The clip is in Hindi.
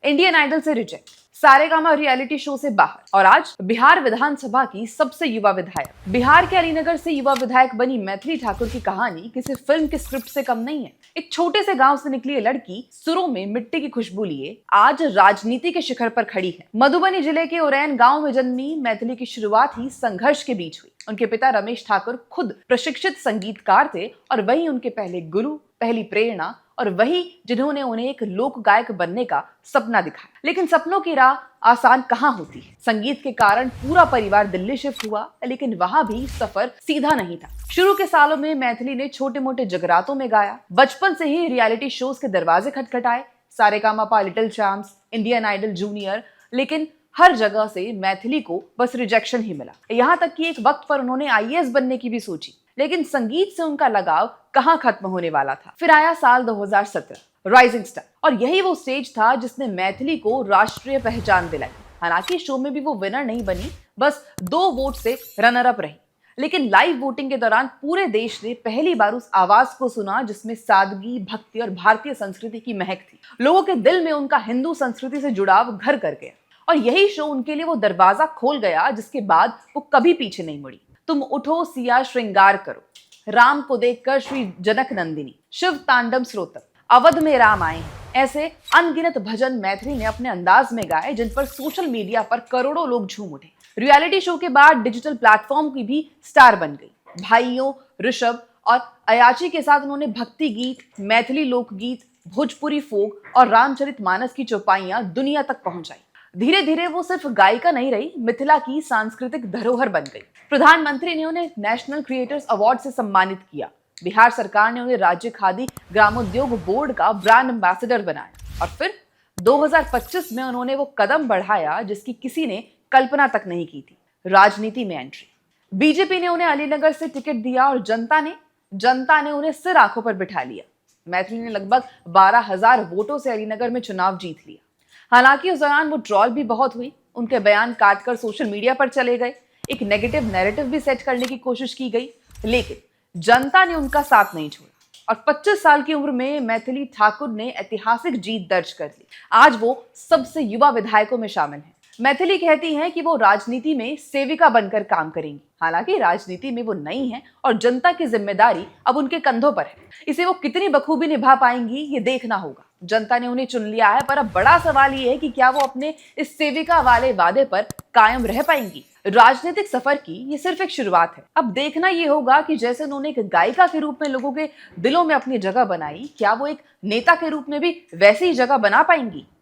इंडियन आइडल से रिजेक्ट, सारेगामा रियलिटी शो से बाहर और आज बिहार विधानसभा की सबसे युवा विधायक। बिहार के अलीनगर से युवा विधायक बनी मैथिली ठाकुर की कहानी किसी फिल्म के स्क्रिप्ट से कम नहीं है। एक छोटे से गांव से निकली ये लड़की सुरों में मिट्टी की खुशबू लिए आज राजनीति के शिखर पर खड़ी है। मधुबनी जिले के उरैन गांव में जन्मी मैथिली की शुरुआत ही संघर्ष के बीच हुई। उनके पिता रमेश ठाकुर खुद प्रशिक्षित संगीतकार थे और वही उनके पहले गुरु, पहली प्रेरणा और वही जिन्होंने उन्हें एक लोक गायक बनने का सपना दिखाया। लेकिन सपनों की राह आसान कहाँ होती है। संगीत के कारण पूरा परिवार दिल्ली शिफ्ट हुआ, लेकिन वहां भी सफर सीधा नहीं था। शुरू के सालों में मैथिली ने छोटे मोटे जगरातों में गाया। बचपन से ही रियलिटी शोज के दरवाजे खटखटाए, Sa Re Ga Ma Pa, little champs, Indian idol junior, लेकिन हर जगह से मैथिली को बस रिजेक्शन ही मिला। यहाँ तक कि एक वक्त पर उन्होंने आईएएस बनने की भी सोची, लेकिन संगीत से उनका लगाव कहाँ खत्म होने वाला था। फिर आया साल 2017, राइजिंग स्टार, और यही वो स्टेज था जिसने मैथिली को राष्ट्रीय पहचान दिलाई। हालांकि शो में भी वो विनर नहीं बनी, बस 2 वोट से रनर अप रही। लेकिन लाइव वोटिंग के दौरान पूरे देश ने पहली बार उस आवाज को सुना जिसमें सादगी, भक्ति और भारतीय संस्कृति की महक थी। लोगों के दिल में उनका हिंदू संस्कृति से जुड़ाव घर कर गया और यही शो उनके लिए वो दरवाजा खोल गया जिसके बाद वो कभी पीछे नहीं मुड़ी। तुम उठो सिया श्रृंगार करो, राम को देखकर श्री जनक नंदिनी, शिव तांडव स्रोतम, अवध में राम आए हैं, ऐसे अनगिनत भजन मैथिली ने अपने अंदाज में गाए जिन पर सोशल मीडिया पर करोड़ों लोग झूम उठे। रियलिटी शो के बाद डिजिटल प्लेटफॉर्म की भी स्टार बन गई। भाइयों ऋषभ और अयाची के साथ उन्होंने भक्ति गीत, मैथिली लोकगीत, भोजपुरी फोक और रामचरितमानस की चौपाइयां दुनिया तक पहुंचाई। धीरे धीरे वो सिर्फ गायिका नहीं रही, मिथिला की सांस्कृतिक धरोहर बन गई। प्रधानमंत्री ने उन्हें नेशनल क्रिएटर्स अवार्ड से सम्मानित किया। बिहार सरकार ने उन्हें राज्य खादी ग्रामोद्योग बोर्ड का ब्रांड एम्बेसडर बनाया और फिर 2025 में उन्होंने वो कदम बढ़ाया जिसकी किसी ने कल्पना तक नहीं की थी, राजनीति में एंट्री। बीजेपी ने उन्हें अलीनगर से टिकट दिया और जनता ने उन्हें सिर आंखों पर बिठा लिया। मैथिली ने लगभग 12,000 वोटों से अलीनगर में चुनाव जीत लिया। हालांकि उस दौरान वो ट्रॉल भी बहुत हुई, उनके बयान काटकर सोशल मीडिया पर चले गए, एक नेगेटिव नैरेटिव भी सेट करने की कोशिश की गई, लेकिन जनता ने उनका साथ नहीं छोड़ा और 25 साल की उम्र में मैथिली ठाकुर ने ऐतिहासिक जीत दर्ज कर ली। आज वो सबसे युवा विधायकों में शामिल हैं। मैथिली कहती हैं कि वो राजनीति में सेविका बनकर काम करेंगी। हालांकि राजनीति में वो नई हैं और जनता की जिम्मेदारी अब उनके कंधों पर है। इसे वो कितनी बखूबी निभा पाएंगी ये देखना होगा। जनता ने उन्हें चुन लिया है, पर अब बड़ा सवाल ये है कि क्या वो अपने इस सेविका वाले वादे पर कायम रह पाएंगी। राजनीतिक सफर की ये सिर्फ एक शुरुआत है। अब देखना ये होगा कि जैसे उन्होंने एक गायिका के रूप में लोगों के दिलों में अपनी जगह बनाई, क्या वो एक नेता के रूप में भी वैसी ही जगह बना पाएंगी।